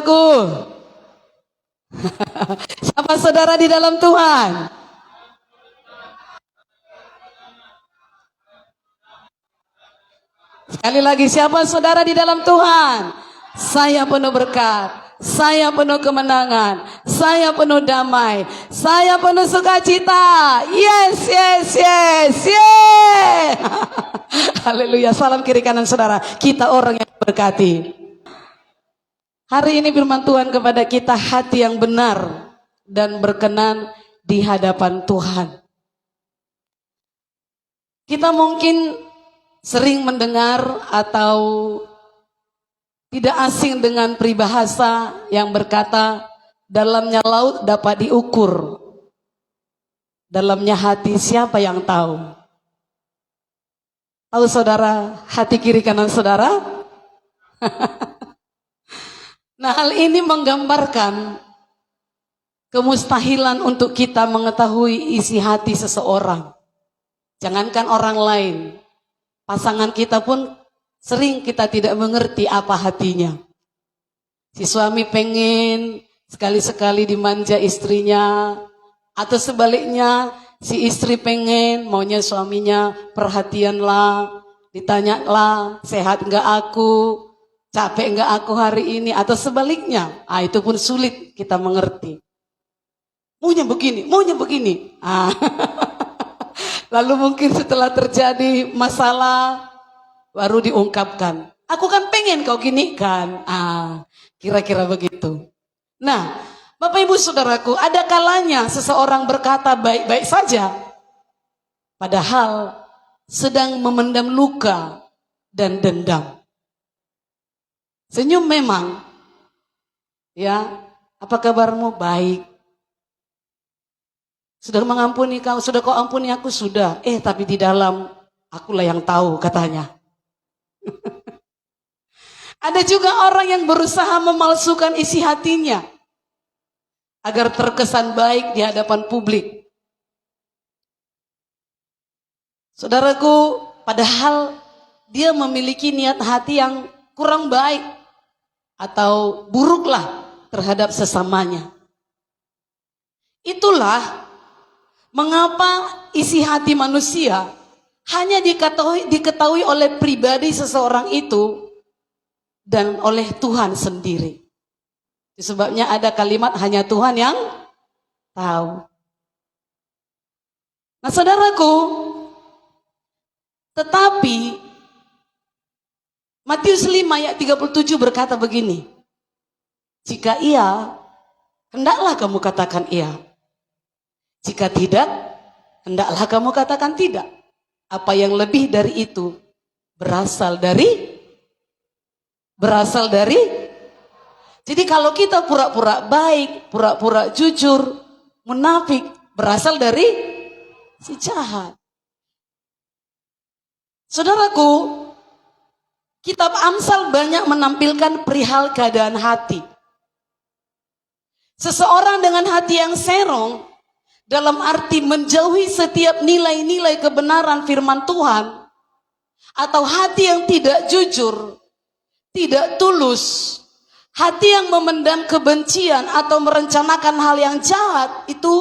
saudaraku? Siapa saudara di dalam Tuhan? Sekali lagi, siapa saudara di dalam Tuhan? Saya penuh berkat, saya penuh kemenangan, saya penuh damai, saya penuh sukacita. Yes, yes, yes, yes. Haleluya. Salam kiri kanan saudara. Kita orang yang berkati. Hari ini firman Tuhan kepada kita, hati yang benar dan berkenan di hadapan Tuhan. Kita mungkin sering mendengar atau tidak asing dengan peribahasa yang berkata, dalamnya laut dapat diukur, dalamnya hati siapa yang tahu? Tahu saudara hati kiri kanan saudara? Nah, hal ini menggambarkan kemustahilan untuk kita mengetahui isi hati seseorang. Jangankan orang lain, pasangan kita pun sering kita tidak mengerti apa hatinya. Si suami pengen sekali-sekali dimanja istrinya, atau sebaliknya si istri pengen maunya suaminya perhatianlah, ditanyalah sehat enggak aku, capek enggak aku hari ini, atau sebaliknya. Itu pun sulit kita mengerti. Maunya begini. Lalu mungkin setelah terjadi masalah baru diungkapkan, aku kan pengen kau gini kan. Kira-kira begitu. Nah, Bapak Ibu Saudaraku, ada kalanya seseorang berkata baik-baik saja, padahal sedang memendam luka dan dendam. Senyum memang, ya, apa kabarmu? Baik. Sudah mengampuni kau, sudah kau ampuni aku, sudah. Tapi di dalam akulah yang tahu katanya. Ada juga orang yang berusaha memalsukan isi hatinya agar terkesan baik di hadapan publik. Saudaraku, padahal dia memiliki niat hati yang kurang baik atau buruklah terhadap sesamanya. Itulah mengapa isi hati manusia hanya diketahui oleh pribadi seseorang itu dan oleh Tuhan sendiri. Sebabnya ada kalimat hanya Tuhan yang tahu. Nah saudaraku, tetapi Matius 5 ayat 37 berkata begini, jika iya, hendaklah kamu katakan iya. Jika tidak, hendaklah kamu katakan tidak. Apa yang lebih dari itu berasal dari. Jadi kalau kita pura-pura baik, pura-pura jujur, munafik, berasal dari si jahat. Saudaraku, kitab Amsal banyak menampilkan perihal keadaan hati. Seseorang dengan hati yang serong, dalam arti menjauhi setiap nilai-nilai kebenaran firman Tuhan, atau hati yang tidak jujur, tidak tulus, hati yang memendam kebencian atau merencanakan hal yang jahat, itu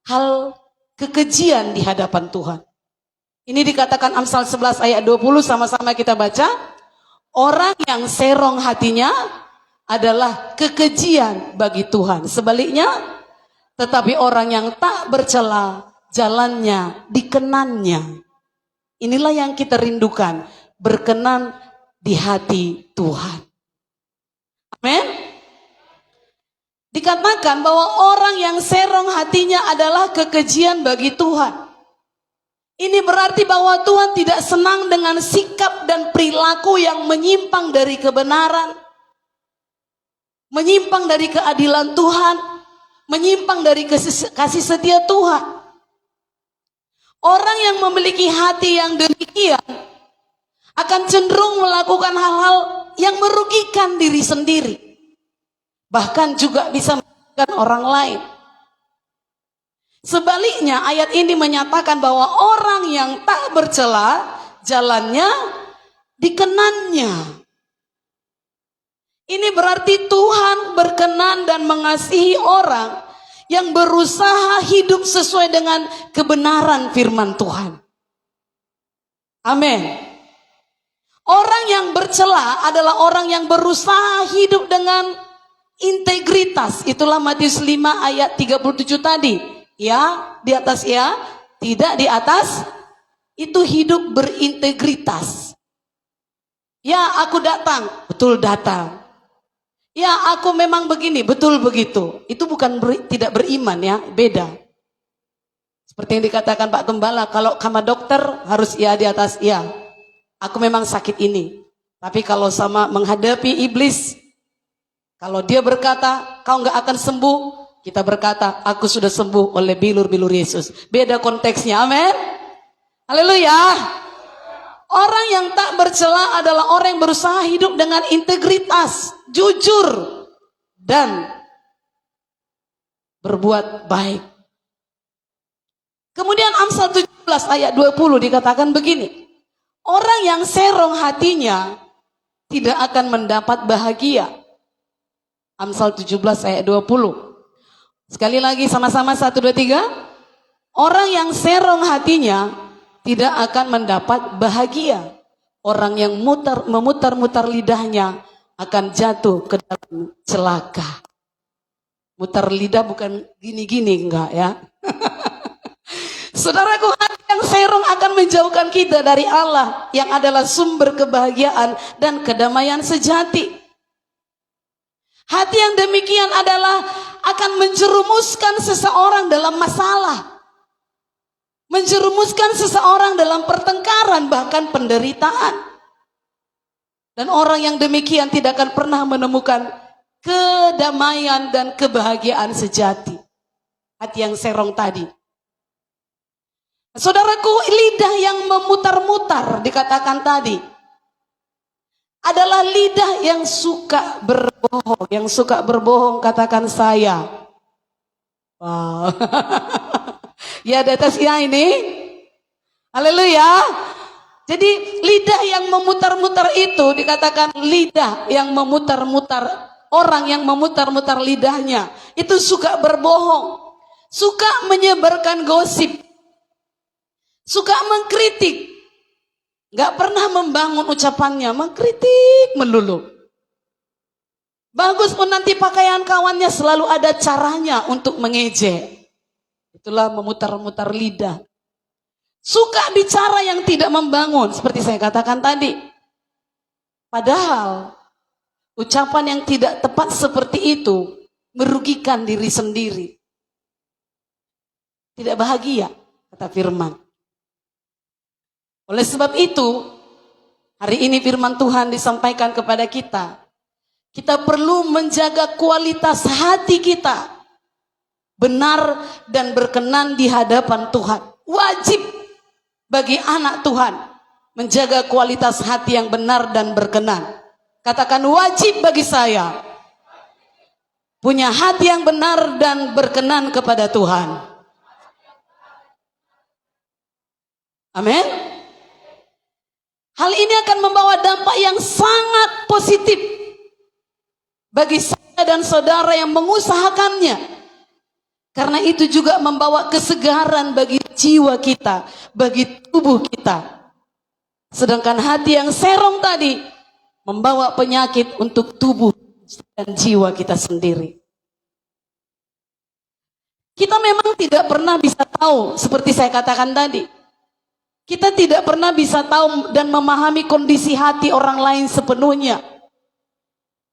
hal kekejian di hadapan Tuhan. Ini dikatakan Amsal 11 ayat 20, sama-sama kita baca. Orang yang serong hatinya adalah kekejian bagi Tuhan. Sebaliknya, tetapi orang yang tak bercela, jalannya dikenannya. Inilah yang kita rindukan, berkenan di hati Tuhan. Amin. Dikatakan bahwa orang yang serong hatinya adalah kekejian bagi Tuhan. Ini berarti bahwa Tuhan tidak senang dengan sikap dan perilaku yang menyimpang dari kebenaran, menyimpang dari keadilan Tuhan, menyimpang dari kasih setia Tuhan. Orang yang memiliki hati yang demikian akan cenderung melakukan hal-hal yang merugikan diri sendiri, bahkan juga bisa merugikan orang lain. Sebaliknya, ayat ini menyatakan bahwa orang yang tak bercela, jalannya dikenannya. Ini berarti Tuhan berkenan dan mengasihi orang yang berusaha hidup sesuai dengan kebenaran firman Tuhan. Amin. Orang yang bercela adalah orang yang berusaha hidup dengan integritas. Itulah Matius 5 ayat 37 tadi. Ya, di atas ya, tidak di atas. Itu hidup berintegritas. Ya, aku datang, betul datang. Ya, aku memang begini, betul begitu. Itu bukan tidak beriman ya, beda. Seperti yang dikatakan Pak Gembala, kalau sama dokter harus ya di atas ya. Aku memang sakit ini. Tapi kalau sama menghadapi iblis, kalau dia berkata, kau nggak akan sembuh, kita berkata, aku sudah sembuh oleh bilur-bilur Yesus. Beda konteksnya, amin. Haleluya. Orang yang tak bercela adalah orang yang berusaha hidup dengan integritas, jujur, dan berbuat baik. Kemudian Amsal 17 ayat 20 dikatakan begini. Orang yang serong hatinya tidak akan mendapat bahagia. Amsal 17 ayat 20. Sekali lagi sama-sama 1, 2, 3. Orang yang serong hatinya tidak akan mendapat bahagia. Orang yang memutar-mutar lidahnya akan jatuh ke dalam celaka. Mutar lidah bukan gini-gini, enggak ya. Saudaraku, hati yang serong akan menjauhkan kita dari Allah yang adalah sumber kebahagiaan dan kedamaian sejati. Hati yang demikian adalah akan menjerumuskan seseorang dalam masalah. Menjerumuskan seseorang dalam pertengkaran, bahkan penderitaan. Dan orang yang demikian tidak akan pernah menemukan kedamaian dan kebahagiaan sejati. Hati yang serong tadi. Saudaraku, lidah yang memutar-mutar dikatakan tadi adalah lidah yang suka berbohong. Yang suka berbohong katakan saya. Wow. Ya di atas ya ini. Haleluya. Jadi lidah yang memutar-mutar itu dikatakan lidah yang memutar-mutar. Orang yang memutar-mutar lidahnya itu suka berbohong. Suka menyebarkan gosip. Suka mengkritik. Gak pernah membangun ucapannya. Mengkritik melulu. Bagus pun nanti pakaian kawannya selalu ada caranya untuk mengejek. Itulah memutar-mutar lidah. Suka bicara yang tidak membangun. Seperti saya katakan tadi. Padahal ucapan yang tidak tepat seperti itu merugikan diri sendiri. Tidak bahagia, kata firman. Oleh sebab itu, hari ini firman Tuhan disampaikan kepada kita. Kita perlu menjaga kualitas hati kita. Benar dan berkenan di hadapan Tuhan. Wajib bagi anak Tuhan menjaga kualitas hati yang benar dan berkenan. Katakan wajib bagi saya punya hati yang benar dan berkenan kepada Tuhan. Amin. Hal ini akan membawa dampak yang sangat positif bagi saya dan saudara yang mengusahakannya. Karena itu juga membawa kesegaran bagi jiwa kita, bagi tubuh kita. Sedangkan hati yang serong tadi membawa penyakit untuk tubuh dan jiwa kita sendiri. Kita memang tidak pernah bisa tahu, seperti saya katakan tadi. Kita tidak pernah bisa tahu dan memahami kondisi hati orang lain sepenuhnya.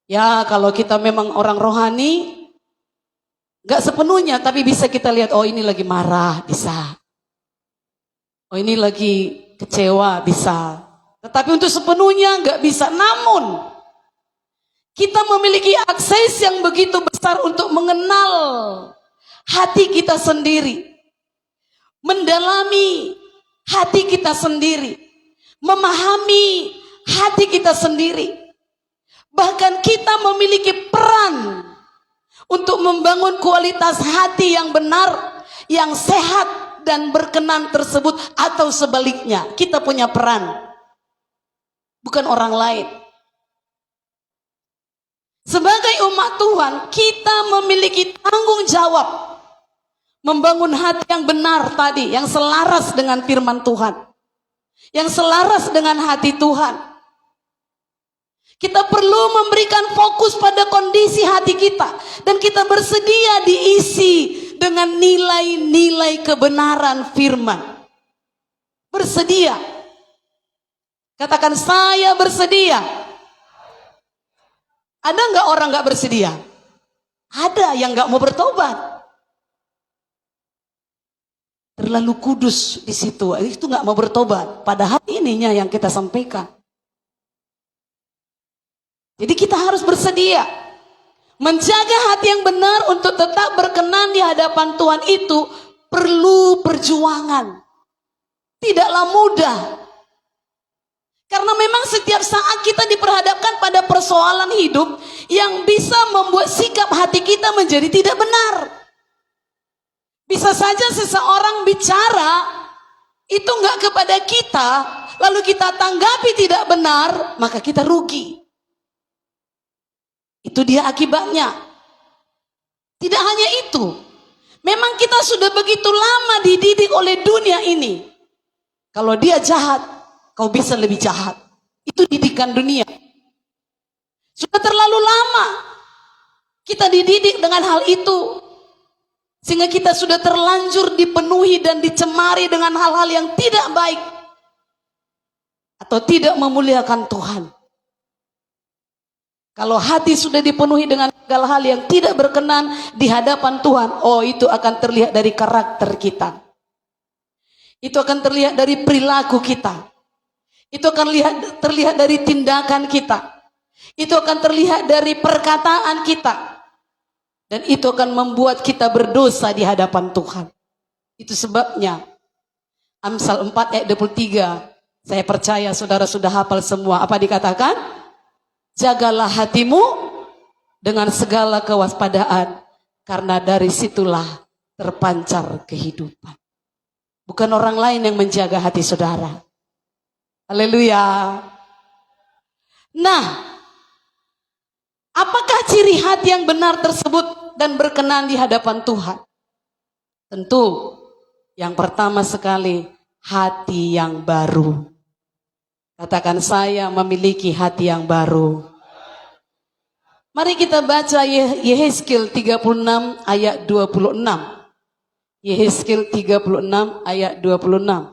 Ya, kalau kita memang orang rohani, gak sepenuhnya, tapi bisa kita lihat, oh ini lagi marah, bisa. Oh ini lagi kecewa, bisa. Tetapi untuk sepenuhnya gak bisa. Namun, kita memiliki akses yang begitu besar untuk mengenal hati kita sendiri. Mendalami hati kita sendiri. Memahami hati kita sendiri. Bahkan kita memiliki peran untuk membangun kualitas hati yang benar, yang sehat dan berkenan tersebut, atau sebaliknya, kita punya peran, bukan orang lain. Sebagai umat Tuhan, kita memiliki tanggung jawab membangun hati yang benar tadi, yang selaras dengan firman Tuhan, yang selaras dengan hati Tuhan. Kita perlu memberikan fokus pada kondisi hati kita, dan kita bersedia diisi dengan nilai-nilai kebenaran firman. Bersedia. Katakan, saya bersedia. Ada nggak orang nggak bersedia? Ada yang nggak mau bertobat. Terlalu kudus di situ, itu nggak mau bertobat. Padahal ininya yang kita sampaikan. Jadi kita harus bersedia menjaga hati yang benar untuk tetap berkenan di hadapan Tuhan. Itu perlu perjuangan. Tidaklah mudah. Karena memang setiap saat kita diperhadapkan pada persoalan hidup yang bisa membuat sikap hati kita menjadi tidak benar. Bisa saja seseorang bicara itu enggak kepada kita, lalu kita tanggapi tidak benar, maka kita rugi. Itu dia akibatnya. Tidak hanya itu, memang kita sudah begitu lama dididik oleh dunia ini. Kalau dia jahat, kau bisa lebih jahat. Itu didikan dunia. Sudah terlalu lama kita dididik dengan hal itu, sehingga kita sudah terlanjur dipenuhi dan dicemari dengan hal-hal yang tidak baik atau tidak memuliakan Tuhan. Kalau hati sudah dipenuhi dengan segala hal yang tidak berkenan di hadapan Tuhan, oh itu akan terlihat dari karakter kita. Itu akan terlihat dari perilaku kita. Itu akan terlihat dari tindakan kita. Itu akan terlihat dari perkataan kita. Dan itu akan membuat kita berdosa di hadapan Tuhan. Itu sebabnya Amsal 4 ayat 23. Saya percaya saudara sudah hafal semua. Apa dikatakan? Jagalah hatimu dengan segala kewaspadaan, karena dari situlah terpancar kehidupan. Bukan orang lain yang menjaga hati saudara. Haleluya. Nah, apakah ciri hati yang benar tersebut dan berkenan di hadapan Tuhan? Tentu yang pertama sekali, hati yang baru. Katakan, saya memiliki hati yang baru. Mari kita baca Yehezkiel 36 ayat 26. Yehezkiel 36 ayat 26.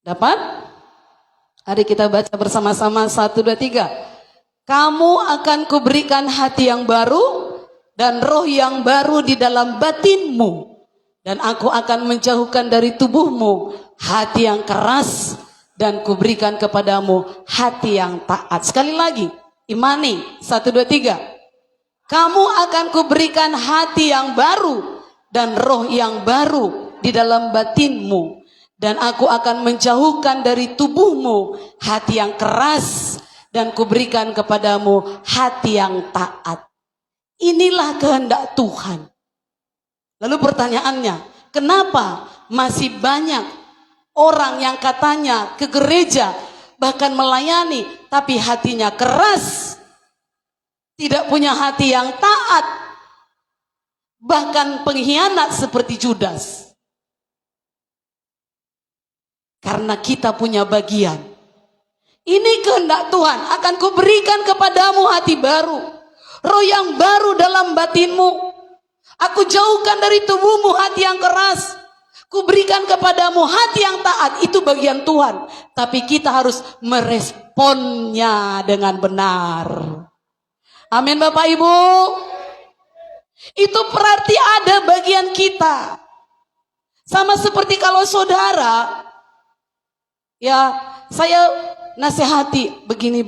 Dapat? Mari kita baca bersama-sama. 1, 2, 3. Kamu akan kuberikan hati yang baru dan roh yang baru di dalam batinmu. Dan aku akan menjauhkan dari tubuhmu hati yang keras, dan kuberikan kepadamu hati yang taat. Sekali lagi, imani. 1, 2, 3. Kamu akan kuberikan hati yang baru dan roh yang baru di dalam batinmu. Dan aku akan menjauhkan dari tubuhmu hati yang keras, dan kuberikan kepadamu hati yang taat. Inilah kehendak Tuhan. Lalu pertanyaannya, kenapa masih banyak orang yang katanya ke gereja, bahkan melayani, tapi hatinya keras, tidak punya hati yang taat, bahkan pengkhianat seperti Judas? Karena kita punya bagian. Ini kehendak Tuhan, akan kuberikan kepadamu hati baru, roh yang baru dalam batinmu. Aku jauhkan dari tubuhmu hati yang keras, kuberikan kepadamu hati yang taat. Itu bagian Tuhan. Tapi kita harus meresponnya dengan benar. Amin Bapak Ibu. Itu berarti ada bagian kita. Sama seperti kalau saudara, ya saya nasihati begini,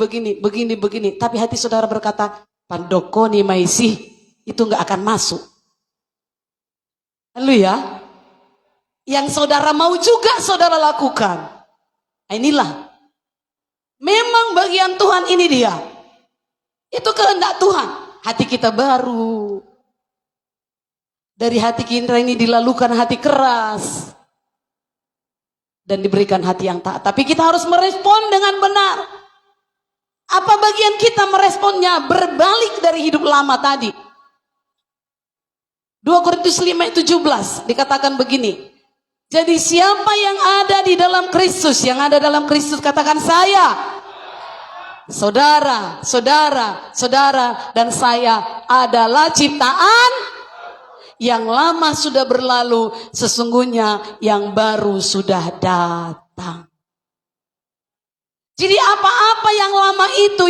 tapi hati saudara berkata, pandokoni maisi, itu gak akan masuk. Haleluya. Yang saudara mau juga saudara lakukan. Nah, inilah. Memang bagian Tuhan ini dia. Itu kehendak Tuhan. Hati kita baru. Dari hati kita ini dilalukan hati keras. Dan diberikan hati yang taat. Tapi kita harus merespon dengan benar. Apa bagian kita meresponnya? Berbalik dari hidup lama tadi. 2 Korintus 5:17 dikatakan begini. Jadi siapa yang ada di dalam Kristus, yang ada dalam Kristus, katakan saya. Saudara, dan saya adalah ciptaan yang lama sudah berlalu, sesungguhnya yang baru sudah datang. Jadi apa-apa yang lama itu,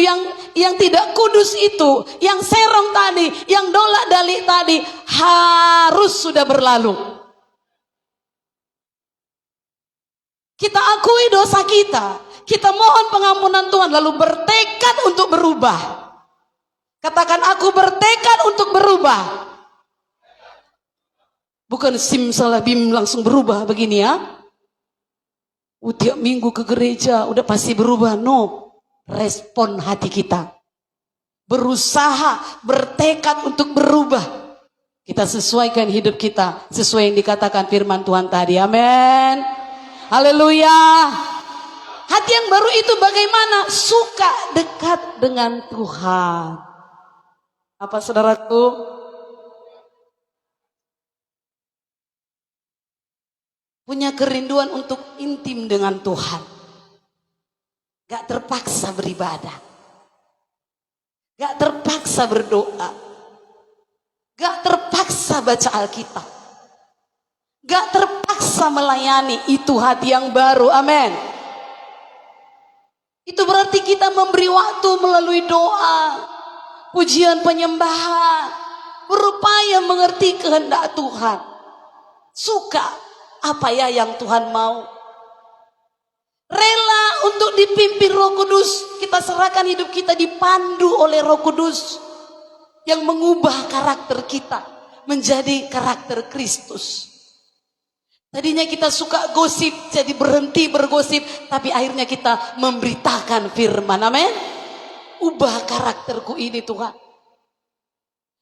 yang tidak kudus itu, yang serong tadi, yang dolak-dalik tadi, harus sudah berlalu. Kita akui dosa kita mohon pengampunan Tuhan, lalu bertekad untuk berubah. Katakan, aku bertekad untuk berubah. Bukan simsalabim langsung berubah begini ya. Tiap minggu ke gereja udah pasti berubah. No, respon hati kita. Berusaha, bertekad untuk berubah. Kita sesuaikan hidup kita sesuai yang dikatakan firman Tuhan tadi. Amin. Haleluya. Hati yang baru itu bagaimana? Suka dekat dengan Tuhan. Apa saudaraku? Punya kerinduan untuk intim dengan Tuhan. Gak terpaksa beribadah. Gak terpaksa berdoa. Gak terpaksa baca Alkitab. Gak terpaksa melayani. Itu hati yang baru. Amin. Itu berarti kita memberi waktu melalui doa, pujian, penyembahan, berupaya mengerti kehendak Tuhan. Suka apa ya yang Tuhan mau. Rela untuk dipimpin Roh Kudus. Kita serahkan hidup kita dipandu oleh Roh Kudus yang mengubah karakter kita menjadi karakter Kristus. Tadinya kita suka gosip, jadi berhenti bergosip, tapi akhirnya kita memberitakan firman. Amin. Ubah karakterku ini Tuhan.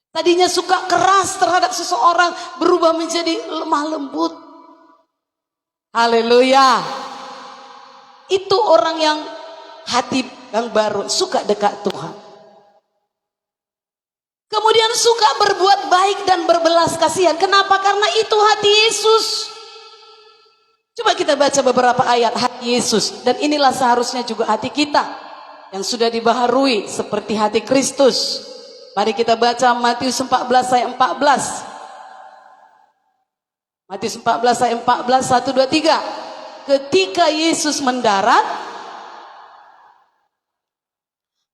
Tadinya suka keras terhadap seseorang, berubah menjadi lemah lembut. Haleluya. Itu orang yang hati yang baru, suka dekat Tuhan. Kemudian suka berbuat baik dan berbelas kasihan. Kenapa? Karena itu hati Yesus. Coba kita baca beberapa ayat hati Yesus. Dan inilah seharusnya juga hati kita yang sudah dibaharui seperti hati Kristus. Mari kita baca Matius 14 ayat 14. Matius 14 ayat 14, 1, 2, 3. Ketika Yesus mendarat,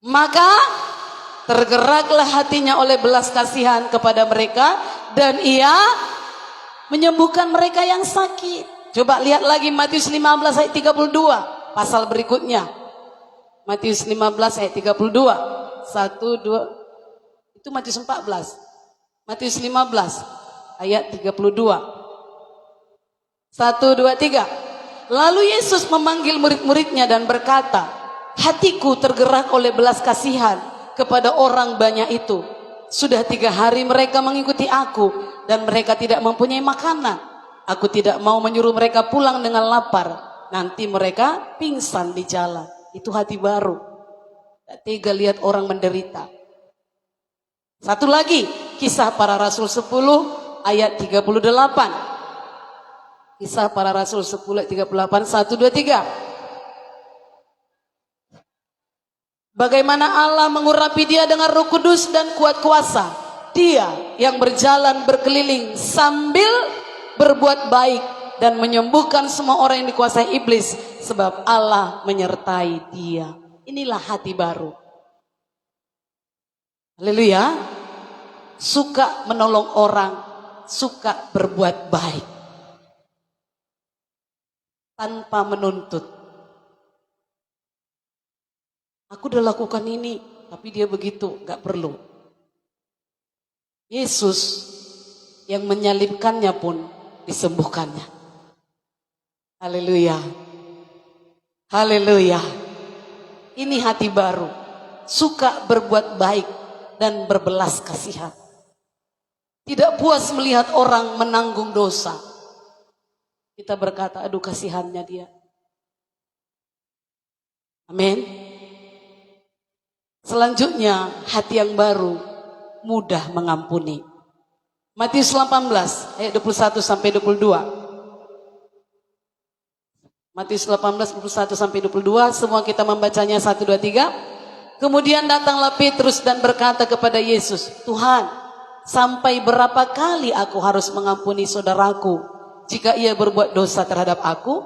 maka tergeraklah hatinya oleh belas kasihan kepada mereka, dan ia menyembuhkan mereka yang sakit. Coba lihat lagi Matius 15 ayat 32, pasal berikutnya. Matius 15 ayat 32. 1, 2. Itu Matius 14. Matius 15 ayat 32. 1, 2, 3. Lalu Yesus memanggil murid-muridnya dan berkata, hatiku tergerak oleh belas kasihan kepada orang banyak itu. Sudah 3 hari mereka mengikuti aku dan mereka tidak mempunyai makanan. Aku tidak mau menyuruh mereka pulang dengan lapar. Nanti mereka pingsan di jalan. Itu hati baru. Tidak tega lihat orang menderita. Satu lagi, Kisah Para Rasul 10 ayat 38. Kisah Para Rasul 10 ayat 38, 1, 2, 3. Bagaimana Allah mengurapi dia dengan Roh Kudus dan kuat kuasa. Dia yang berjalan berkeliling sambil berbuat baik dan menyembuhkan semua orang yang dikuasai iblis, sebab Allah menyertai dia. Inilah hati baru. Haleluya. Suka menolong orang, suka berbuat baik tanpa menuntut. Aku udah lakukan ini, tapi dia begitu, gak perlu. Yesus yang menyalibkannya pun disembuhkannya. Haleluya. Haleluya. Ini hati baru. Suka berbuat baik dan berbelas kasihan. Tidak puas melihat orang menanggung dosa. Kita berkata, aduh kasihannya dia. Amin. Selanjutnya, hati yang baru mudah mengampuni. Matius 18 ayat 21 sampai 22. Matius 18 21 sampai 22, semua kita membacanya 1 2 3. Kemudian datanglah Petrus dan berkata kepada Yesus, "Tuhan, sampai berapa kali aku harus mengampuni saudaraku jika ia berbuat dosa terhadap aku?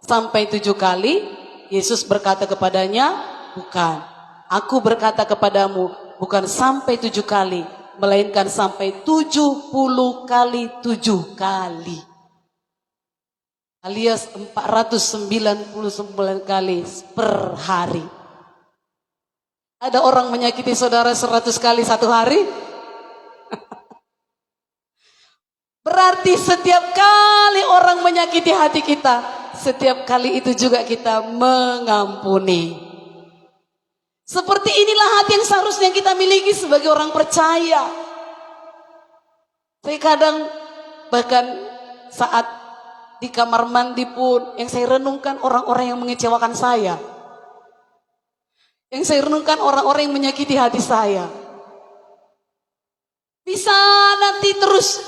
Sampai 7 kali?" Yesus berkata kepadanya, "Bukan. Aku berkata kepadamu, bukan sampai 7 kali, melainkan sampai 70 kali 7 kali." Alias 499 kali per hari. Ada orang menyakiti saudara 100 kali satu hari? Berarti setiap kali orang menyakiti hati kita, setiap kali itu juga kita mengampuni. Seperti inilah hati yang seharusnya kita miliki sebagai orang percaya. Saya kadang bahkan saat di kamar mandi pun yang saya renungkan orang-orang yang mengecewakan saya. Yang saya renungkan orang-orang yang menyakiti hati saya. Bisa nanti terus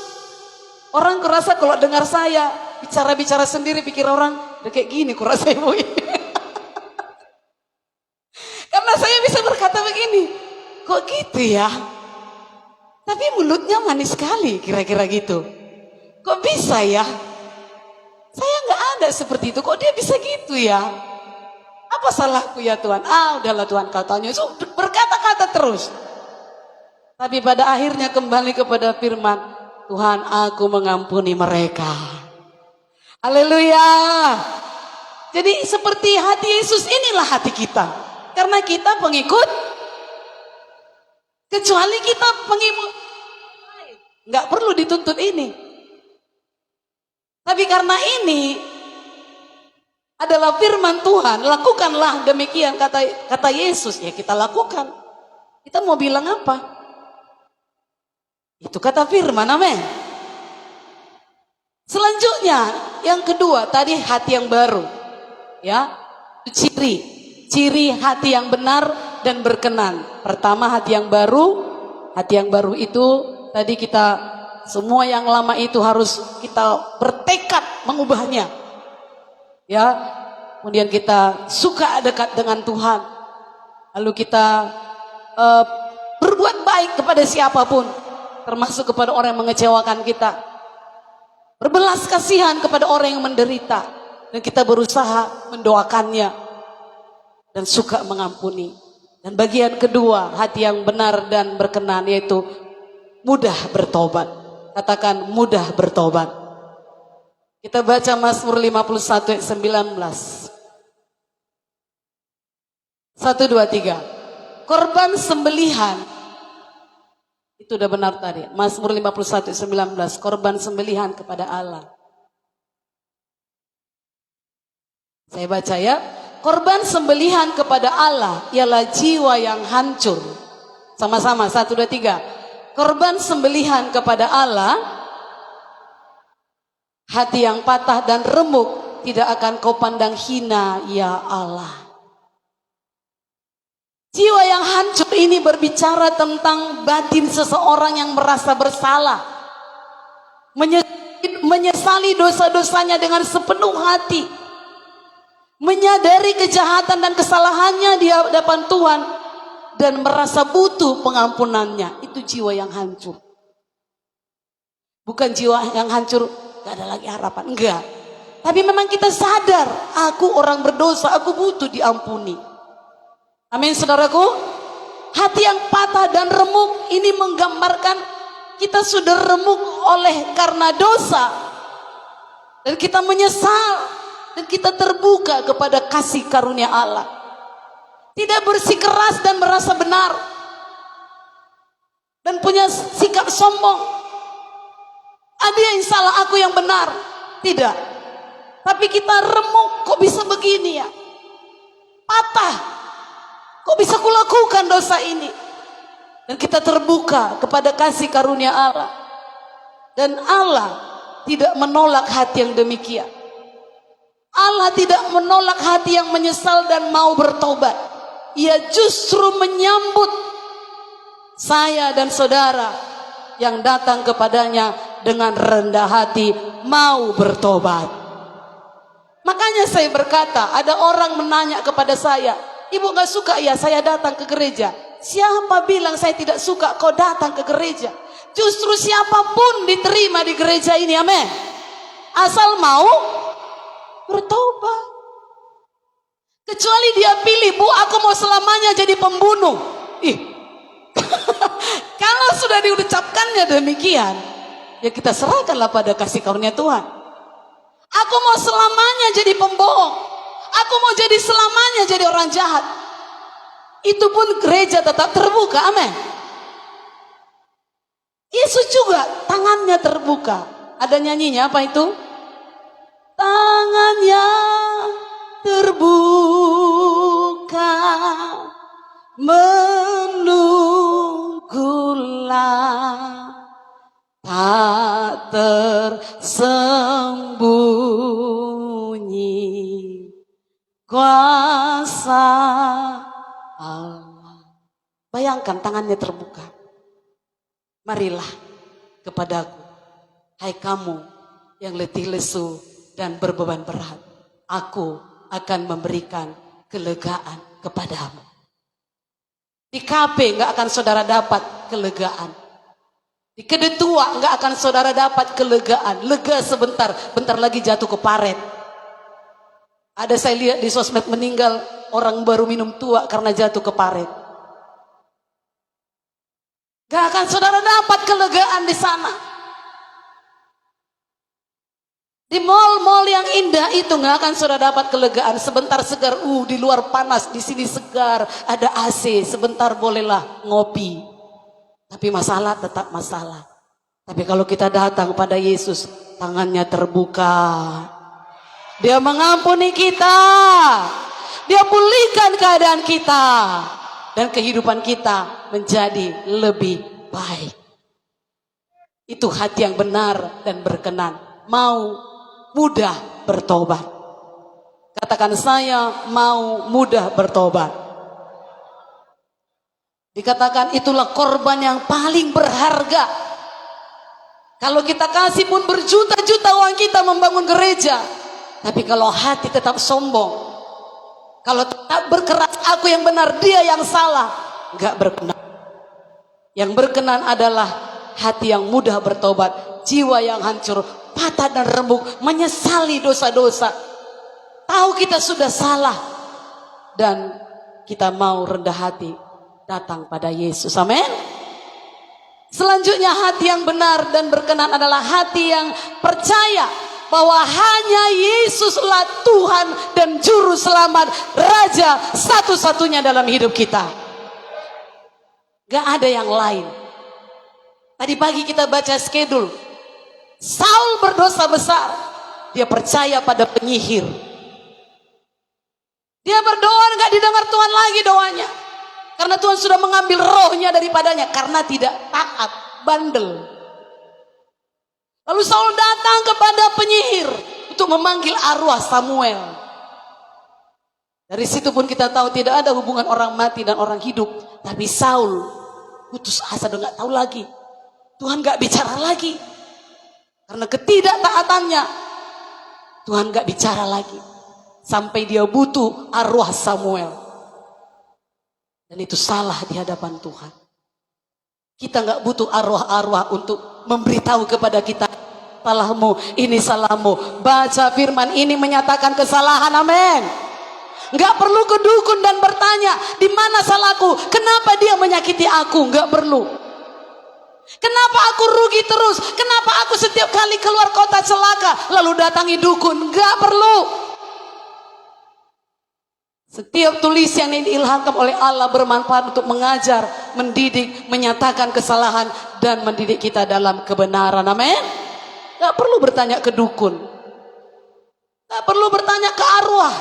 orang kurasa kalau dengar saya bicara-bicara sendiri, pikir orang udah kayak gini kurasa ibu ini. Karena saya bisa berkata begini, kok gitu ya? Tapi mulutnya manis sekali, kira-kira gitu. Kok bisa ya? Saya nggak ada seperti itu, kok dia bisa gitu ya? Apa salahku ya Tuhan? Udahlah Tuhan, katanya berkata-kata terus. Tapi pada akhirnya kembali kepada firman, Tuhan, aku mengampuni mereka. Haleluya. Jadi seperti hati Yesus, inilah hati kita. Karena kita pengikut. Kecuali kita pengikut, nggak perlu dituntut ini. Tapi karena ini adalah firman Tuhan, lakukanlah demikian, kata Yesus, ya kita lakukan. Kita mau bilang apa? Itu kata firman, amin. Selanjutnya, yang kedua, tadi hati yang baru. Ya, ciri hati yang benar dan berkenan. Pertama, hati yang baru itu tadi kita, semua yang lama itu harus kita bertekad mengubahnya. Ya, kemudian kita suka dekat dengan Tuhan. Lalu kita berbuat baik kepada siapapun, termasuk kepada orang yang mengecewakan kita. Berbelas kasihan kepada orang yang menderita, dan kita berusaha mendoakannya dan suka mengampuni. Dan bagian kedua, hati yang benar dan berkenan, yaitu mudah bertobat. Katakan mudah bertobat. Kita baca Mazmur 51 ayat 19. 1, 2, 3. Korban sembelihan. Itu udah benar tadi. Mazmur 51 ayat 19. Korban sembelihan kepada Allah. Saya baca ya. Korban sembelihan kepada Allah ialah jiwa yang hancur. Sama-sama, 1, 2, 3. Korban sembelihan kepada Allah, hati yang patah dan remuk tidak akan kau pandang hina, ya Allah. Jiwa yang hancur ini berbicara tentang batin seseorang yang merasa bersalah, menyesali dosa-dosanya dengan sepenuh hati, menyadari kejahatan dan kesalahannya di hadapan Tuhan, dan merasa butuh pengampunannya. Itu jiwa yang hancur. Bukan jiwa yang hancur gak ada lagi harapan, enggak. Tapi memang kita sadar, aku orang berdosa, aku butuh diampuni. Amin saudaraku. Hati yang patah dan remuk ini menggambarkan kita sudah remuk oleh karena dosa, dan kita menyesal, dan kita terbuka kepada kasih karunia Allah. Tidak bersikeras dan merasa benar, dan punya sikap sombong. Ada yang salah, aku yang benar. Tidak. Tapi kita remuk, kok bisa begini ya? Patah. Kok bisa kulakukan dosa ini? Dan kita terbuka kepada kasih karunia Allah. Dan Allah tidak menolak hati yang demikian. Allah tidak menolak hati yang menyesal dan mau bertobat. ia justru menyambut saya dan saudara yang datang kepadanya dengan rendah hati mau bertobat. Makanya saya berkata, ada orang menanya kepada saya, ibu gak suka ya saya datang ke gereja? Siapa bilang saya tidak suka kau datang ke gereja? Justru siapapun diterima di gereja ini, amin. Asal mau bertobat. Kecuali dia pilih, bu aku mau selamanya jadi pembunuh. Ih, kalau sudah diucapkannya demikian, ya kita serahkanlah pada kasih karunia Tuhan. Aku mau selamanya jadi pembohong. Aku mau jadi selamanya jadi orang jahat. Itu pun gereja tetap terbuka, amin. Yesus juga tangannya terbuka. Ada nyanyinya apa itu? Tangannya terbuka, menunggulah, tak tersembunyi kuasa Allah. Bayangkan tangannya terbuka. Marilah kepadaku, hai kamu yang letih lesu dan berbeban berat, aku akan memberikan kelegaan kepadamu. Di KB nggak akan saudara dapat kelegaan. Di kedetua nggak akan saudara dapat kelegaan. Lega sebentar, bentar lagi jatuh ke paret. Ada saya lihat di sosmed meninggal orang baru minum tua karena jatuh ke paret. Gak akan saudara dapat kelegaan di sana. Di mal-mal yang indah itu gak akan saudara dapat kelegaan. Sebentar segar, di luar panas, di sini segar, ada AC, sebentar bolehlah ngopi. Tapi masalah tetap masalah. Tapi kalau kita datang pada Yesus, tangannya terbuka. Dia mengampuni kita. Dia pulihkan keadaan kita. Dan kehidupan kita menjadi lebih baik. Itu hati yang benar dan berkenan. Mau mudah bertobat. Katakan, saya mau mudah bertobat. Dikatakan itulah korban yang paling berharga. Kalau kita kasih pun berjuta-juta uang kita membangun gereja. Tapi kalau hati tetap sombong, kalau tetap berkeras aku yang benar, dia yang salah, gak berkenan. Yang berkenan adalah hati yang mudah bertobat, jiwa yang hancur, patah dan remuk, menyesali dosa-dosa, tahu kita sudah salah, dan kita mau rendah hati datang pada Yesus, amin. Selanjutnya hati yang benar dan berkenan adalah hati yang percaya bahwa hanya Yesuslah Tuhan dan Juru Selamat, Raja satu-satunya dalam hidup kita. Gak ada yang lain. Tadi pagi kita baca schedule. Saul berdosa besar. Dia percaya pada penyihir. Dia berdoa gak didengar Tuhan lagi doanya. Karena Tuhan sudah mengambil rohnya daripadanya. Karena tidak taat, bandel. Lalu Saul datang kepada penyihir untuk memanggil arwah Samuel. Dari situ pun kita tahu tidak ada hubungan orang mati dan orang hidup. Tapi Saul putus asa, udah gak tahu lagi. Tuhan gak bicara lagi. Karena ketidaktaatannya, Tuhan gak bicara lagi. Sampai dia butuh arwah Samuel. Dan itu salah di hadapan Tuhan. Kita gak butuh arwah-arwah untuk memberitahu kepada kita, salahmu, ini salahmu. Baca firman ini menyatakan kesalahan, amin. Gak perlu ke dukun dan bertanya, di mana salahku? Kenapa dia menyakiti aku? Gak perlu. Kenapa aku rugi terus? Kenapa aku setiap kali keluar kota celaka lalu datangi dukun? Gak perlu. Setiap tulisan yang diilhamkan oleh Allah bermanfaat untuk mengajar, mendidik, menyatakan kesalahan, dan mendidik kita dalam kebenaran. Amin. Gak perlu bertanya ke dukun. Gak perlu bertanya ke arwah.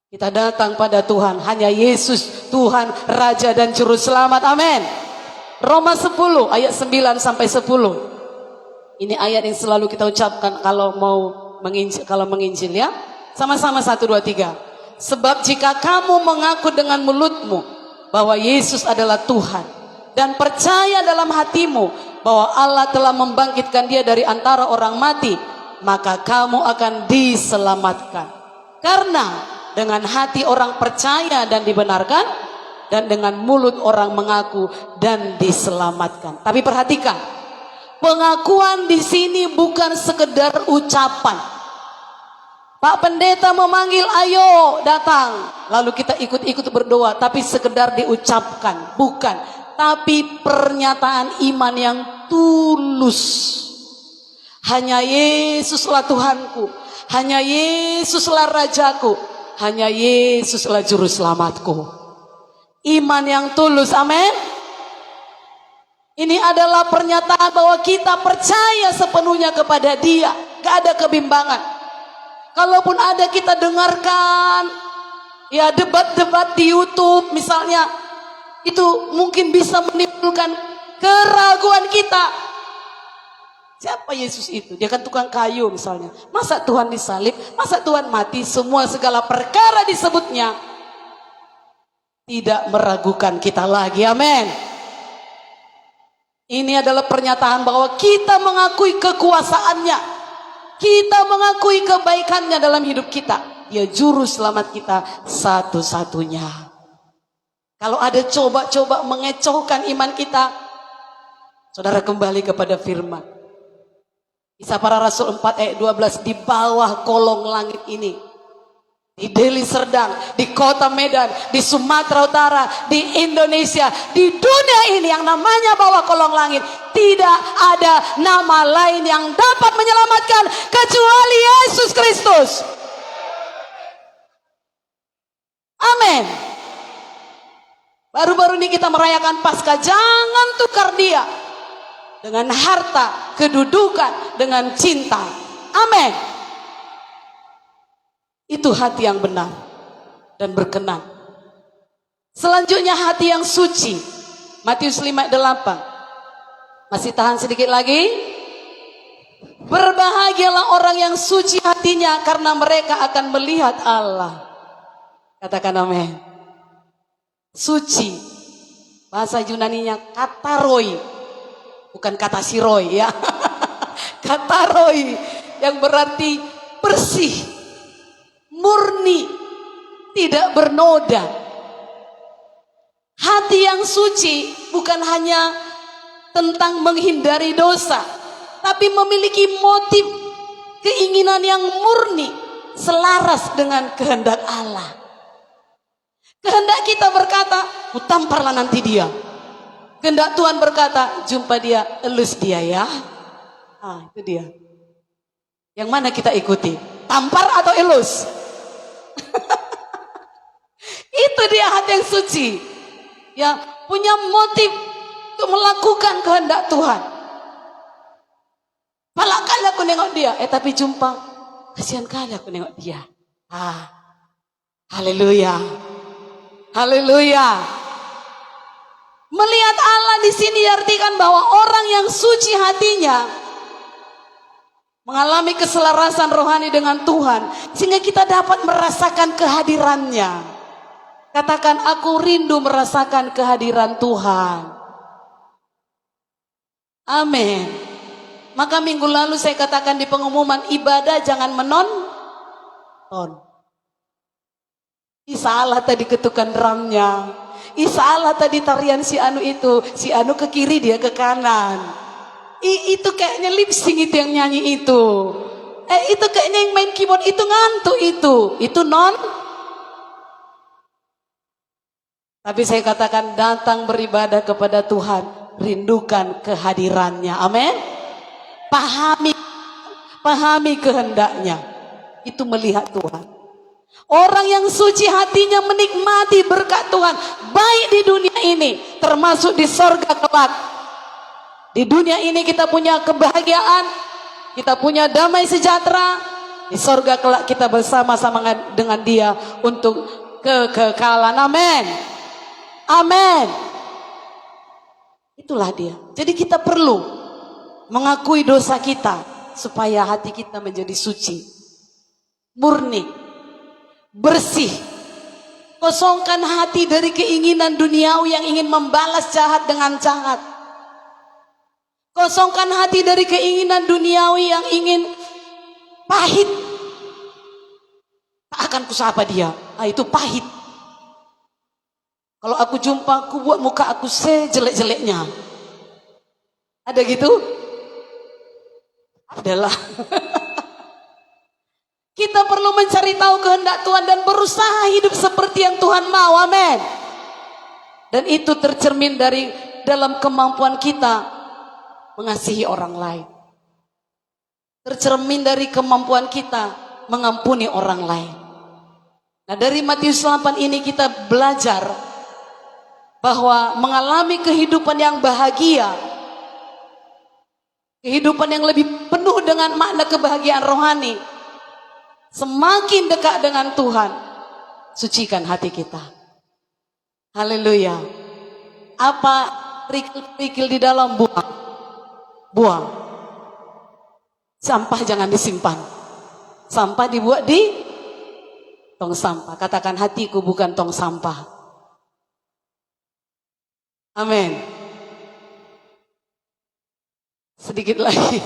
Kita datang pada Tuhan. Hanya Yesus, Tuhan, Raja dan Juru Selamat. Amin. Roma 10 ayat 9 sampai 10. Ini ayat yang selalu kita ucapkan kalau mau menginjil, kalau menginjil ya. Sama-sama 1, 2, 3. Sebab jika kamu mengaku dengan mulutmu bahwa Yesus adalah Tuhan dan percaya dalam hatimu bahwa Allah telah membangkitkan dia dari antara orang mati, maka kamu akan diselamatkan. Karena dengan hati orang percaya dan dibenarkan, dan dengan mulut orang mengaku dan diselamatkan. Tapi perhatikan, pengakuan di sini bukan sekedar ucapan. Pak Pendeta memanggil, ayo datang, lalu kita ikut-ikut berdoa, tapi sekedar diucapkan, bukan. Tapi pernyataan iman yang tulus. Hanya Yesuslah Tuhanku, hanya Yesuslah Rajaku, hanya Yesuslah Juru Selamatku. Iman yang tulus, amin. Ini adalah pernyataan bahwa kita percaya sepenuhnya kepada Dia. Gak ada kebimbangan. Kalaupun ada kita dengarkan ya debat-debat di YouTube misalnya, itu mungkin bisa menimbulkan keraguan kita. Siapa Yesus itu? Dia kan tukang kayu misalnya. Masa Tuhan disalib? Masa Tuhan mati? Semua segala perkara disebutnya tidak meragukan kita lagi, amin. Ini adalah pernyataan bahwa kita mengakui kekuasaannya, kita mengakui kebaikannya dalam hidup kita. Dia juru selamat kita satu-satunya. Kalau ada coba-coba mengecohkan iman kita, saudara kembali kepada firman Kisah Para Rasul 4 ayat 12. Di bawah kolong langit ini, di Deli Serdang, di kota Medan, di Sumatera Utara, di Indonesia, di dunia ini yang namanya bawah kolong langit, tidak ada nama lain yang dapat menyelamatkan kecuali Yesus Kristus. Amin. Baru-baru ini kita merayakan Paskah, jangan tukar Dia dengan harta, kedudukan, dengan cinta. Amin. Itu hati yang benar dan berkenan. Selanjutnya hati yang suci. Matius 5 ayat 8. Masih tahan sedikit lagi. Berbahagialah orang yang suci hatinya, karena mereka akan melihat Allah. Katakan amin. Suci, bahasa Yunaninya kataroi, bukan kata siroi ya. Kataroi, yang berarti bersih, murni, tidak bernoda. Hati yang suci bukan hanya tentang menghindari dosa, tapi memiliki motif keinginan yang murni, selaras dengan kehendak Allah. Kehendak kita berkata, ku tamparlah nanti dia. Kehendak Tuhan berkata, jumpa dia, elus dia ya. Ah, itu dia. Yang mana kita ikuti? Tampar atau elus? Itu dia hati yang suci, yang punya motif untuk melakukan kehendak Tuhan. Palak kali aku nengok dia, tapi jumpa, kasihan kali aku nengok dia. Haleluya, haleluya. Melihat Allah di sini diartikan bahwa orang yang suci hatinya mengalami keselarasan rohani dengan Tuhan, sehingga kita dapat merasakan kehadirannya. Katakan, aku rindu merasakan kehadiran Tuhan. Amin. Maka minggu lalu saya katakan di pengumuman, ibadah jangan menonton. Salah tadi ketukan drumnya, salah tadi tarian si anu itu, si anu ke kiri dia ke kanan. Itu kayaknya lip sync itu yang nyanyi itu. Itu kayaknya yang main keyboard itu ngantuk itu non. Tapi saya katakan, datang beribadah kepada Tuhan, rindukan kehadirannya. Amin. Pahami kehendaknya. Itu melihat Tuhan. Orang yang suci hatinya menikmati berkat Tuhan, baik di dunia ini termasuk di sorga kelak. Di dunia ini kita punya kebahagiaan, kita punya damai sejahtera. Di sorga kelak kita bersama-sama dengan Dia untuk kekekalan. Amin. Amin. Itulah Dia. Jadi kita perlu mengakui dosa kita supaya hati kita menjadi suci, murni, bersih, Kosongkan hati dari keinginan duniawi yang ingin membalas jahat dengan jahat. Kosongkan hati dari keinginan duniawi yang ingin pahit. Tak akan kusapa dia. Itu pahit. Kalau aku jumpa, aku buat muka aku sejelek-jeleknya. Ada gitu? Adalah. Kita perlu mencari tahu kehendak Tuhan dan berusaha hidup seperti yang Tuhan mau. Amin. Dan itu tercermin dari dalam kemampuan kita mengasihi orang lain. Tercermin dari kemampuan kita mengampuni orang lain. Nah, dari Matius 8 ini kita belajar bahwa mengalami kehidupan yang bahagia, kehidupan yang lebih penuh dengan makna kebahagiaan rohani, semakin dekat dengan Tuhan, sucikan hati kita. Haleluya. Apa kerikil di dalam buang? Buang. Sampah jangan disimpan. Sampah dibuat di tong sampah. Katakan, hatiku bukan tong sampah. Amin. Sedikit lagi.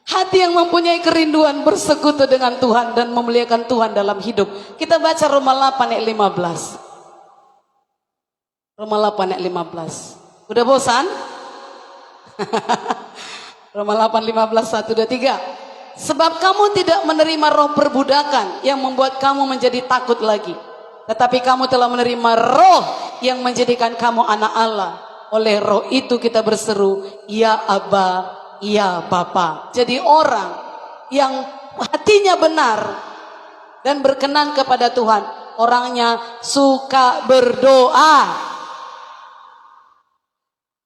Hati yang mempunyai kerinduan bersekutu dengan Tuhan dan memuliakan Tuhan dalam hidup. Kita baca Roma 8 ayat 15. Roma 8 ayat 15. Udah bosan? Roma 8, 15, 1, 2, 3. Sebab kamu tidak menerima roh perbudakan yang membuat kamu menjadi takut lagi. Tetapi kamu telah menerima roh yang menjadikan kamu anak Allah. Oleh roh itu kita berseru, ya Aba, ya Bapa. Jadi orang yang hatinya benar dan berkenan kepada Tuhan, orangnya suka berdoa.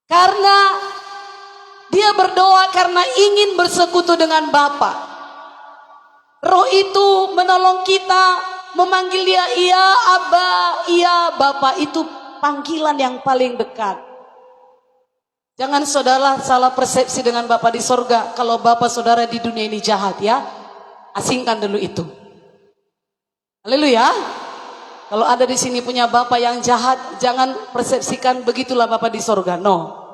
Karena dia berdoa karena ingin bersekutu dengan Bapa. Roh itu menolong kita, memanggil dia, iya Aba, iya Bapa. Itu panggilan yang paling dekat. Jangan saudara salah persepsi dengan Bapa di sorga. Kalau Bapa saudara di dunia ini jahat, ya, asingkan dulu itu. Haleluya. Kalau ada di sini punya Bapa yang jahat, jangan persepsikan begitulah Bapa di sorga. No.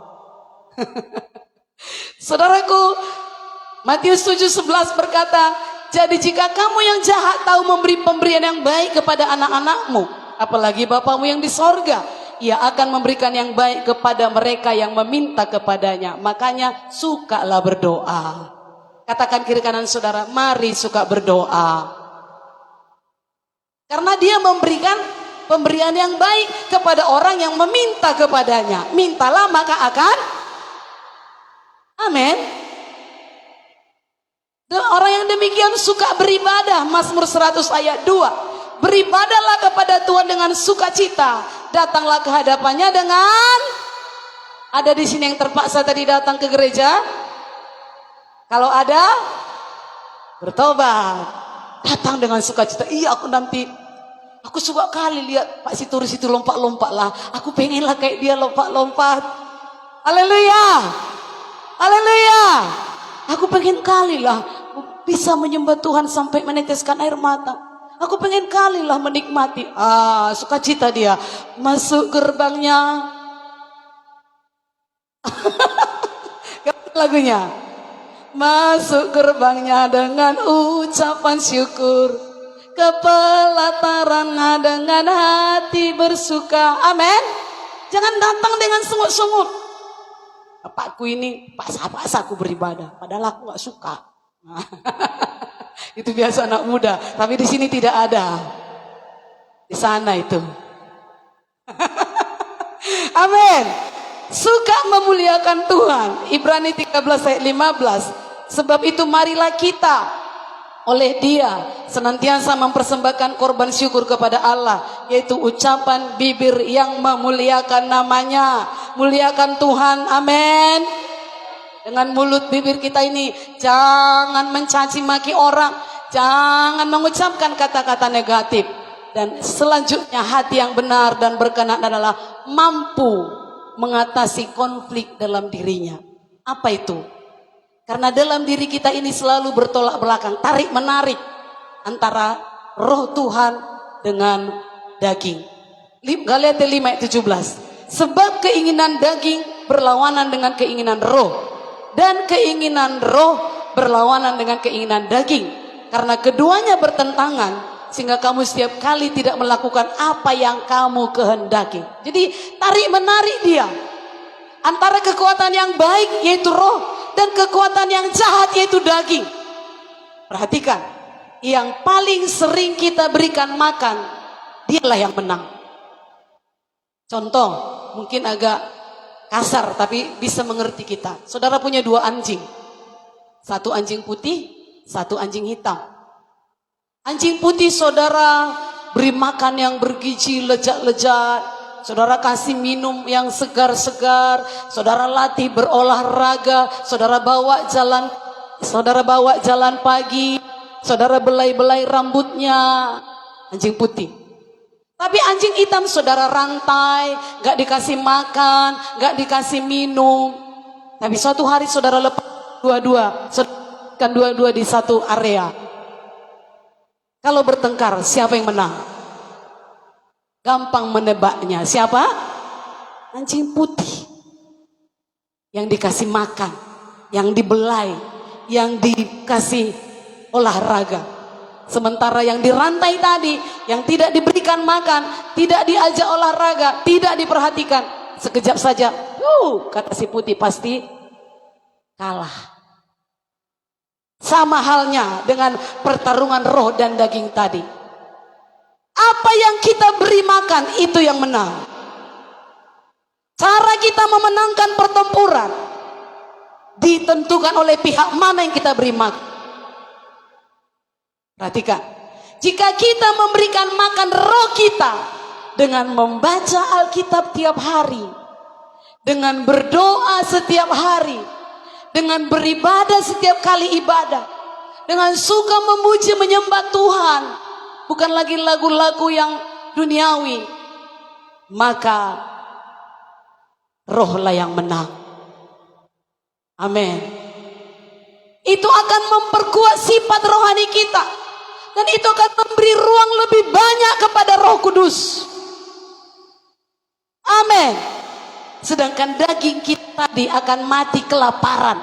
Saudaraku, Matius 7:11 berkata, jadi jika kamu yang jahat tahu memberi pemberian yang baik kepada anak-anakmu, apalagi Bapamu yang di sorga, Ia akan memberikan yang baik kepada mereka yang meminta kepadanya. Makanya sukalah berdoa. Katakan kiri kanan saudara, mari suka berdoa. Karena dia memberikan pemberian yang baik kepada orang yang meminta kepadanya. Mintalah maka akan. Amin. Orang yang demikian suka beribadah. Mazmur 100 ayat 2. Beribadahlah kepada Tuhan dengan sukacita. Datanglah ke hadapannya dengan. Ada di sini yang terpaksa tadi datang ke gereja? Kalau ada, bertobat. Datang dengan sukacita. Iya, aku suka kali lihat Pak Siturus itu lompat-lompat lah. Aku pengen lah kayak dia lompat-lompat. Haleluya. Haleluya. Aku pengen kali lah bisa menyembah Tuhan sampai meneteskan air mata. Aku pengen kali lah menikmati. Sukacita dia. Masuk gerbangnya. Lagunya. Masuk gerbangnya dengan ucapan syukur. Ke pelatarannya dengan hati bersuka. Amin. Jangan datang dengan sungut-sungut. Pakku ini paksa-paksa aku beribadah. Padahal aku gak suka. Itu biasa anak muda. Tapi di sini tidak ada. Di sana itu. Amin. Suka memuliakan Tuhan. Ibrani 13 ayat 15. Sebab itu marilah kita oleh Dia senantiasa mempersembahkan korban syukur kepada Allah, yaitu ucapan bibir yang memuliakan namanya. Muliakan Tuhan. Amin. Dengan mulut bibir kita ini jangan mencaci maki orang, jangan mengucapkan kata-kata negatif. Dan selanjutnya hati yang benar dan berkenan adalah mampu mengatasi konflik dalam dirinya. Apa itu? Karena dalam diri kita ini selalu bertolak belakang, tarik menarik antara roh Tuhan dengan daging. Galatia 5 ayat 17. Sebab keinginan daging berlawanan dengan keinginan roh, dan keinginan roh berlawanan dengan keinginan daging. Karena keduanya bertentangan, sehingga kamu setiap kali tidak melakukan apa yang kamu kehendaki. Jadi tarik menarik dia antara kekuatan yang baik yaitu roh dan kekuatan yang jahat yaitu daging. Perhatikan, yang paling sering kita berikan makan, dialah yang menang. Contoh, mungkin agak kasar tapi bisa mengerti kita. Saudara punya 2 anjing. Satu anjing putih, satu anjing hitam. Anjing putih saudara beri makan yang bergizi, lezat-lezat. Saudara kasih minum yang segar-segar. Saudara latih berolahraga. Saudara bawa jalan pagi. Saudara belai-belai rambutnya. Anjing putih. Tapi anjing hitam saudara rantai, gak dikasih makan, gak dikasih minum. Tapi suatu hari saudara lepas dua-dua di satu area. Kalau bertengkar, siapa yang menang? Gampang menebaknya. Siapa? Anjing putih. Yang dikasih makan, yang dibelai, yang dikasih olahraga. Sementara yang dirantai tadi, yang tidak diberikan makan, tidak diajak olahraga, tidak diperhatikan, sekejap saja, kata si putih pasti kalah. Sama halnya dengan pertarungan roh dan daging tadi. Apa yang kita beri makan, itu yang menang. Cara kita memenangkan pertempuran ditentukan oleh pihak mana yang kita beri makan. Perhatikan, jika kita memberikan makan roh kita dengan membaca Alkitab tiap hari, dengan berdoa setiap hari, dengan beribadah setiap kali ibadah, dengan suka memuji menyembah Tuhan, bukan lagi lagu-lagu yang duniawi, maka rohlah yang menang. Amin. Itu akan memperkuat sifat rohani kita. Dan itu akan memberi ruang lebih banyak kepada Roh Kudus. Amin. Sedangkan daging kita tadi akan mati kelaparan.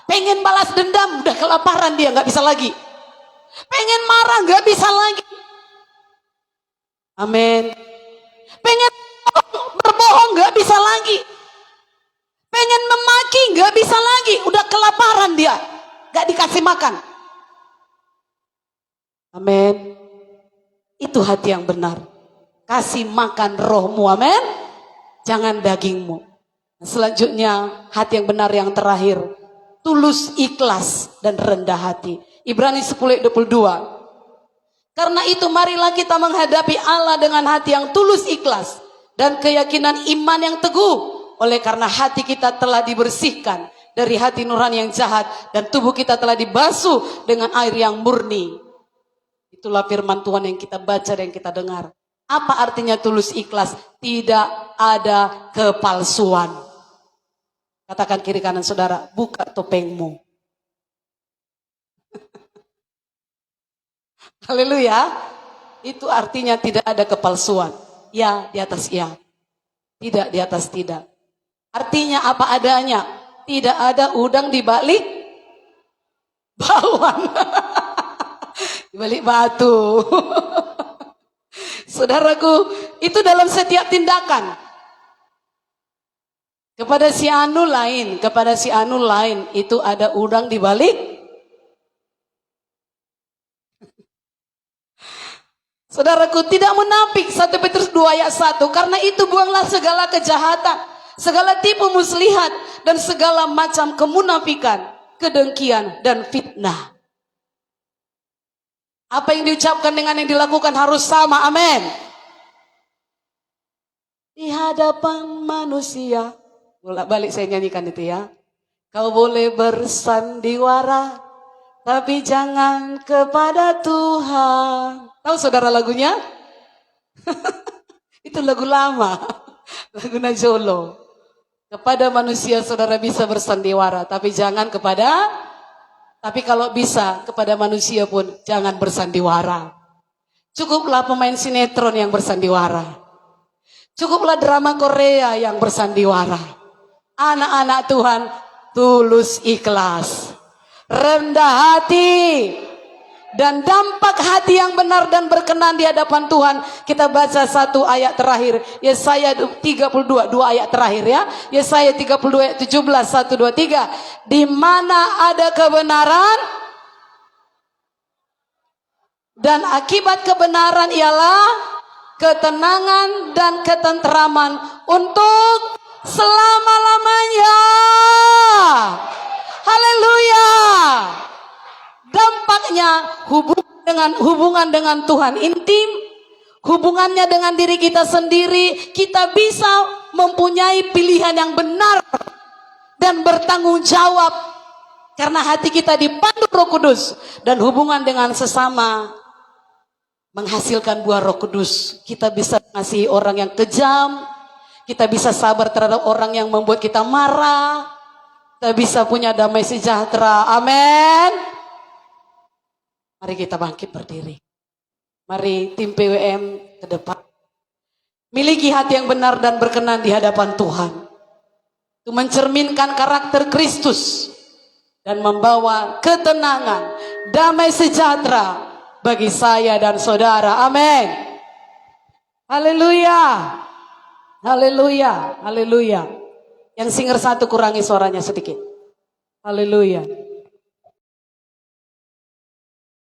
Pengen balas dendam, udah kelaparan dia, gak bisa lagi. Pengen marah, gak bisa lagi. Amin. Pengen berbohong, gak bisa lagi. Pengen memaki, gak bisa lagi. Udah kelaparan dia, gak dikasih makan. Amin. Itu hati yang benar. Kasih makan rohmu, amin. Jangan dagingmu. Selanjutnya, hati yang benar yang terakhir, tulus, ikhlas, dan rendah hati. Ibrani 10:22. Karena itu marilah kita menghadapi Allah dengan hati yang tulus, ikhlas, dan keyakinan iman yang teguh. Oleh karena hati kita telah dibersihkan dari hati nurani yang jahat, dan tubuh kita telah dibasuh dengan air yang murni. Itulah firman Tuhan yang kita baca dan kita dengar. Apa artinya tulus ikhlas? Tidak ada kepalsuan. Katakan kiri kanan saudara, buka topengmu. Haleluya. Itu artinya tidak ada kepalsuan. Ya di atas ya, tidak di atas tidak. Artinya apa adanya. Tidak ada udang di balik bawang. Di balik batu. Saudaraku, itu dalam setiap tindakan. Kepada si anu lain, kepada si anu lain, itu ada udang di balik. Saudaraku, tidak menapik 1 Petrus 2 ayat 1. Karena itu buanglah segala kejahatan, segala tipu muslihat, dan segala macam kemunafikan, kedengkian, dan fitnah. Apa yang diucapkan dengan yang dilakukan harus sama, amin. Di hadapan manusia, bolak-balik saya nyanyikan itu ya. Kau boleh bersandiwara, tapi jangan kepada Tuhan. Tahu saudara lagunya? Itu lagu lama, lagu Najolo. Kepada manusia saudara bisa bersandiwara, tapi jangan kepada... Tapi kalau bisa kepada manusia pun jangan bersandiwara. Cukuplah pemain sinetron yang bersandiwara. Cukuplah drama Korea yang bersandiwara. Anak-anak Tuhan tulus ikhlas, rendah hati, dan dampak hati yang benar dan berkenan di hadapan Tuhan. Kita baca satu ayat terakhir, Yesaya 32, dua ayat terakhir ya. Yesaya 32 ayat 17, 1, 2, 3. Di mana ada kebenaran, dan akibat kebenaran ialah ketenangan dan ketenteraman untuk selama-lamanya. Haleluya. Dampaknya hubungan dengan Tuhan intim, hubungannya dengan diri kita sendiri. Kita bisa mempunyai pilihan yang benar dan bertanggung jawab karena hati kita dipandu Roh Kudus, dan hubungan dengan sesama menghasilkan buah Roh Kudus. Kita bisa mengasihi orang yang kejam, kita bisa sabar terhadap orang yang membuat kita marah, kita bisa punya damai sejahtera. Amin. Mari kita bangkit berdiri. Mari tim PWM ke depan. Miliki hati yang benar dan berkenan di hadapan Tuhan. Itu mencerminkan karakter Kristus dan membawa ketenangan, damai sejahtera bagi saya dan saudara. Amin. Haleluya. Haleluya. Haleluya. Yang singer satu kurangi suaranya sedikit. Haleluya.